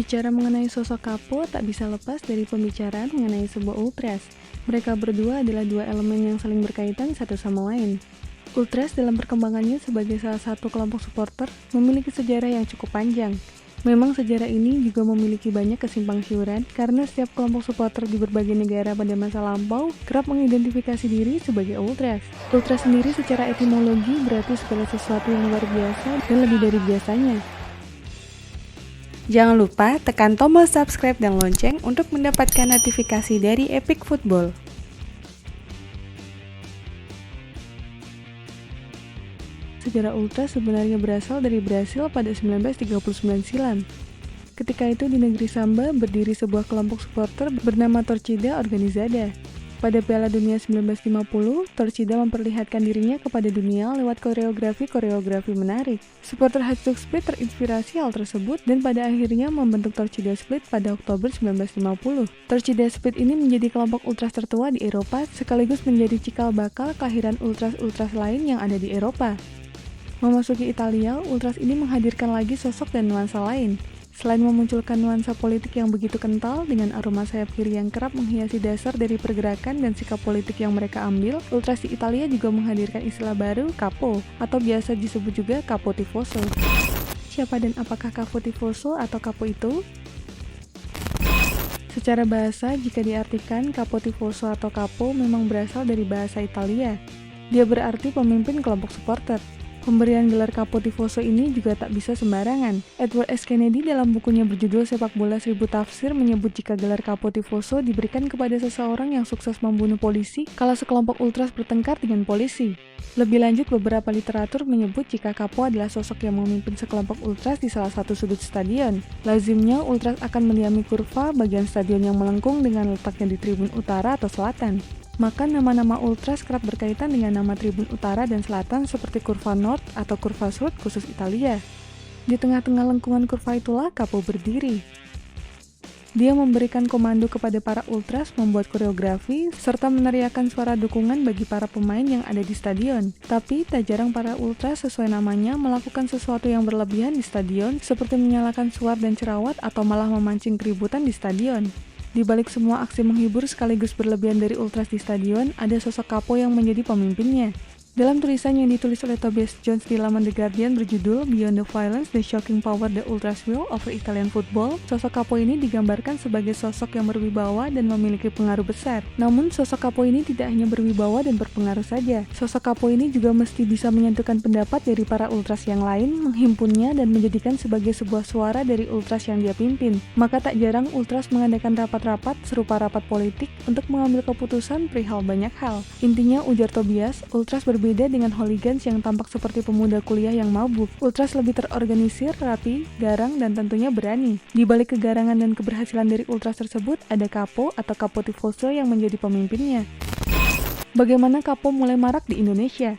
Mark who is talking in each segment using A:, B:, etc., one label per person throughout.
A: Berbicara mengenai sosok Capo, tak bisa lepas dari pembicaraan mengenai sebuah ultras. Mereka berdua adalah dua elemen yang saling berkaitan satu sama lain. Ultras dalam perkembangannya sebagai salah satu kelompok supporter memiliki sejarah yang cukup panjang. Memang sejarah ini juga memiliki banyak kesimpang siuran karena setiap kelompok supporter di berbagai negara pada masa lampau kerap mengidentifikasi diri sebagai ultras. Ultras sendiri secara etimologi berarti segala sesuatu yang luar biasa dan lebih dari biasanya.
B: Jangan lupa tekan tombol subscribe dan lonceng untuk mendapatkan notifikasi dari Epic Football.
A: Sejarah ultras sebenarnya berasal dari Brasil pada 1939 silam. Ketika itu di negeri Samba berdiri sebuah kelompok supporter bernama Torcida Organizada. Pada Piala Dunia 1950, Torcida memperlihatkan dirinya kepada dunia lewat koreografi menarik. Supporter Hajduk Split terinspirasi hal tersebut dan pada akhirnya membentuk Torcida Split pada Oktober 1950. Torcida Split ini menjadi kelompok ultras tertua di Eropa sekaligus menjadi cikal bakal kelahiran ultras-ultras lain yang ada di Eropa. Memasuki Italia, ultras ini menghadirkan lagi sosok dan nuansa lain. Selain memunculkan nuansa politik yang begitu kental dengan aroma sayap kiri yang kerap menghiasi dasar dari pergerakan dan sikap politik yang mereka ambil, ultras di Italia juga menghadirkan istilah baru, Capo, atau biasa disebut juga Capo Tifoso. Siapa dan apakah Capo Tifoso atau Capo itu? Secara bahasa, jika diartikan Capo Tifoso atau Capo memang berasal dari bahasa Italia. Dia berarti pemimpin kelompok supporter. Pemberian gelar Capo Tifoso ini juga tak bisa sembarangan. Edward S. Kennedy dalam bukunya berjudul Sepak Bola 1000 Tafsir menyebut jika gelar Capo Tifoso diberikan kepada seseorang yang sukses membunuh polisi kala sekelompok ultras bertengkar dengan polisi. Lebih lanjut, beberapa literatur menyebut jika Capo adalah sosok yang memimpin sekelompok ultras di salah satu sudut stadion. Lazimnya, ultras akan mendiami kurva bagian stadion yang melengkung dengan letaknya di tribun utara atau selatan. Maka nama-nama ultras kerap berkaitan dengan nama tribun utara dan selatan seperti kurva North atau kurva South khusus Italia. Di tengah-tengah lengkungan kurva itulah Capo berdiri. Dia memberikan komando kepada para ultras membuat koreografi serta meneriakkan suara dukungan bagi para pemain yang ada di stadion. Tapi tak jarang para ultras sesuai namanya melakukan sesuatu yang berlebihan di stadion seperti menyalakan suar dan cerawat atau malah memancing keributan di stadion. Di balik semua aksi menghibur sekaligus berlebihan dari ultras di stadion, ada sosok Capo yang menjadi pemimpinnya. Dalam tulisan yang ditulis oleh Tobias Jones di laman The Guardian berjudul Beyond the Violence, The Shocking Power the Ultras Will Over Italian Football, sosok Capo ini digambarkan sebagai sosok yang berwibawa dan memiliki pengaruh besar. Namun, sosok Capo ini tidak hanya berwibawa dan berpengaruh saja. Sosok Capo ini juga mesti bisa menyentuhkan pendapat dari para ultras yang lain, menghimpunnya dan menjadikan sebagai sebuah suara dari ultras yang dia pimpin. Maka tak jarang ultras mengadakan rapat-rapat serupa rapat politik untuk mengambil keputusan perihal banyak hal. Intinya, ujar Tobias, ultras berbeda dengan hooligans yang tampak seperti pemuda kuliah yang mabuk. Ultras lebih terorganisir, rapi, garang, dan tentunya berani. Di balik kegarangan dan keberhasilan dari ultras tersebut, ada Capo atau Capo Tifoso yang menjadi pemimpinnya. Bagaimana Capo mulai marak di Indonesia?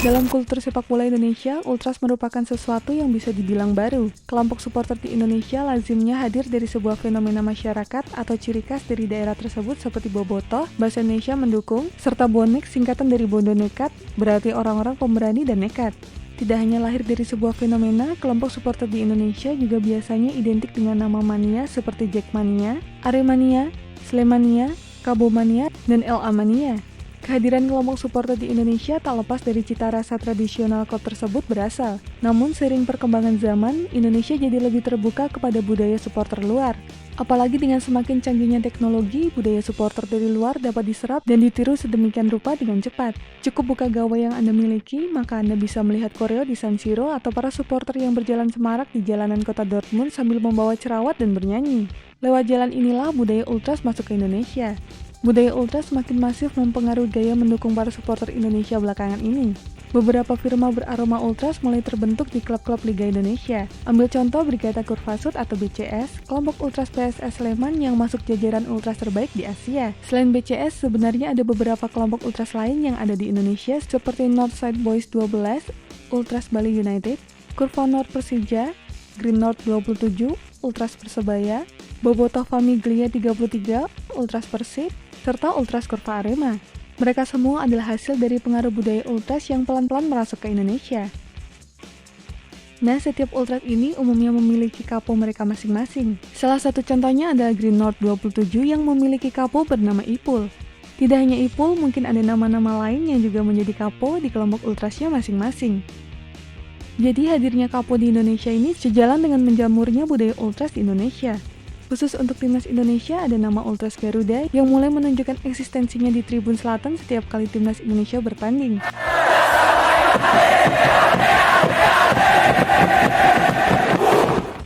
A: Dalam kultur sepak bola Indonesia, ultras merupakan sesuatu yang bisa dibilang baru. Kelompok supporter di Indonesia lazimnya hadir dari sebuah fenomena masyarakat atau ciri khas dari daerah tersebut seperti bobotoh, bahasa Indonesia mendukung, serta bonek singkatan dari bondo nekat, berarti orang-orang pemberani dan nekat. Tidak hanya lahir dari sebuah fenomena, kelompok supporter di Indonesia juga biasanya identik dengan nama mania seperti Jackmania, Aremania, Slemania, Kabomania, dan LA Mania. Kehadiran kelompok supporter di Indonesia tak lepas dari cita rasa tradisional klub tersebut berasal. Namun seiring perkembangan zaman, Indonesia jadi lebih terbuka kepada budaya supporter luar. Apalagi dengan semakin canggihnya teknologi, budaya supporter dari luar dapat diserap dan ditiru sedemikian rupa dengan cepat. Cukup buka gawai yang Anda miliki, maka Anda bisa melihat koreo di San Siro atau para supporter yang berjalan semarak di jalanan kota Dortmund sambil membawa cerawat dan bernyanyi. Lewat jalan inilah budaya ultras masuk ke Indonesia. Budaya ultras semakin masif mempengaruhi gaya mendukung para supporter Indonesia belakangan ini. Beberapa firma beraroma ultras mulai terbentuk di klub-klub Liga Indonesia. Ambil contoh Brigata Kurvasud atau BCS, kelompok ultras PSS Sleman yang masuk jajaran ultras terbaik di Asia. Selain BCS, sebenarnya ada beberapa kelompok ultras lain yang ada di Indonesia seperti Northside Boys 12, Ultras Bali United, Kurva Nord Persija, Green North 27, Ultras Persebaya, Bobotoh Famiglia 33, Ultras Persib, serta Ultras Kurva Arema. Mereka semua adalah hasil dari pengaruh budaya ultras yang pelan-pelan merasuk ke Indonesia. Nah, setiap ultras ini umumnya memiliki kapo mereka masing-masing. Salah satu contohnya adalah Green North 27 yang memiliki kapo bernama Ipul. Tidak hanya Ipul, mungkin ada nama-nama lain yang juga menjadi kapo di kelompok ultrasnya masing-masing. Jadi hadirnya kapo di Indonesia ini sejalan dengan menjamurnya budaya ultras di Indonesia. Khusus untuk timnas Indonesia ada nama Ultras Garuda yang mulai menunjukkan eksistensinya di Tribun Selatan setiap kali timnas Indonesia bertanding.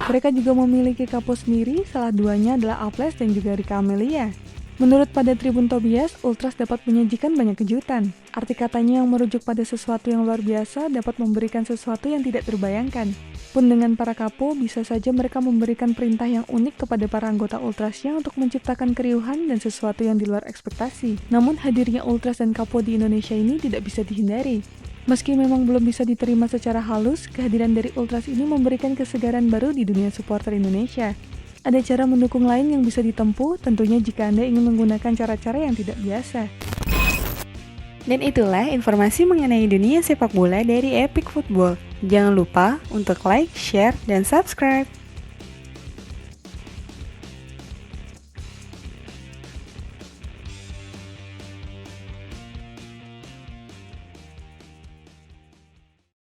A: Mereka juga memiliki kapo sendiri, salah duanya adalah Aples dan juga Rika Amelia. Menurut pada Tribun Tobias, Ultras dapat menyajikan banyak kejutan. Arti katanya yang merujuk pada sesuatu yang luar biasa dapat memberikan sesuatu yang tidak terbayangkan. Pun dengan para kapo, bisa saja mereka memberikan perintah yang unik kepada para anggota Ultrasnya untuk menciptakan keriuhan dan sesuatu yang di luar ekspektasi. Namun hadirnya Ultras dan kapo di Indonesia ini tidak bisa dihindari. Meski memang belum bisa diterima secara halus, kehadiran dari Ultras ini memberikan kesegaran baru di dunia supporter Indonesia. Ada cara mendukung lain yang bisa ditempuh, tentunya jika Anda ingin menggunakan cara-cara yang tidak biasa.
B: Dan itulah informasi mengenai dunia sepak bola dari Epic Football. Jangan lupa untuk like, share, dan subscribe.